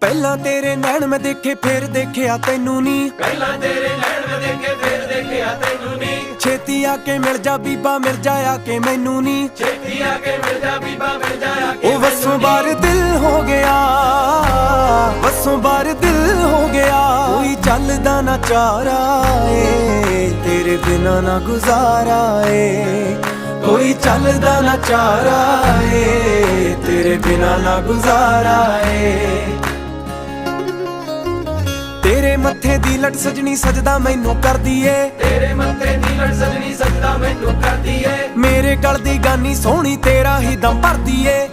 ਪਹਿਲਾਂ ਤੇਰੇ ਨੈਣ ਮੈਂ ਦੇਖੇ ਫਿਰ ਦੇਖਿਆ ਤੈਨੂੰ ਨੀ, ਪਹਿਲਾਂ ਤੇਰੇ ਨੈਣ ਮੈਂ ਦੇਖੇ ਫਿਰ ਦੇਖਿਆ ਤੈਨੂੰ ਨੀ। ਛੇਤੀ ਆ ਕੇ ਮਿਲ ਜਾ ਬੀਬਾ ਮਿਲ ਜਾ ਆ ਕੇ ਮੈਨੂੰ ਨੀ, ਛੇਤੀ ਆ ਕੇ ਮਿਲ ਜਾ ਬੀਬਾ ਮਿਲ ਜਾ ਆ ਕੇ ਉਹ ਵਸੋਂ ਬਾਰ ਦਿਲ ਹੋ ਗਿਆ, ਵਸੋਂ ਬਾਰ ਦਿਲ ਹੋ ਗਿਆ। ਕੋਈ ਚੱਲਦਾ ਨਾ ਚਾਰਾ ਏ ਤੇਰੇ ਬਿਨਾ ਨਾ ਗੁਜ਼ਾਰਾ ਏ, ਕੋਈ ਚੱਲਦਾ ਨਾ ਚਾਰਾ ਏ ਤੇਰੇ ਬਿਨਾ ਨਾ ਗੁਜ਼ਾਰਾ ਏ। ਤੇਰੇ ਮੱਥੇ ਦੀ ਲਟ ਸਜਣੀ ਸਜਦਾ ਮੈਨੂੰ ਕਰਦੀ ਏ, ਤੇਰੇ ਮੱਥੇ ਦੀ ਲੜ ਸਜਣੀ ਸਜਦਾ ਮੈਨੂੰ ਕਰਦੀ ਏ। ਮੇਰੇ ਗਲ ਦੀ ਗਾਨੀ ਸੋਹਣੀ ਤੇਰਾ ਹੀ ਦਮ ਭਰਦੀ ਏ,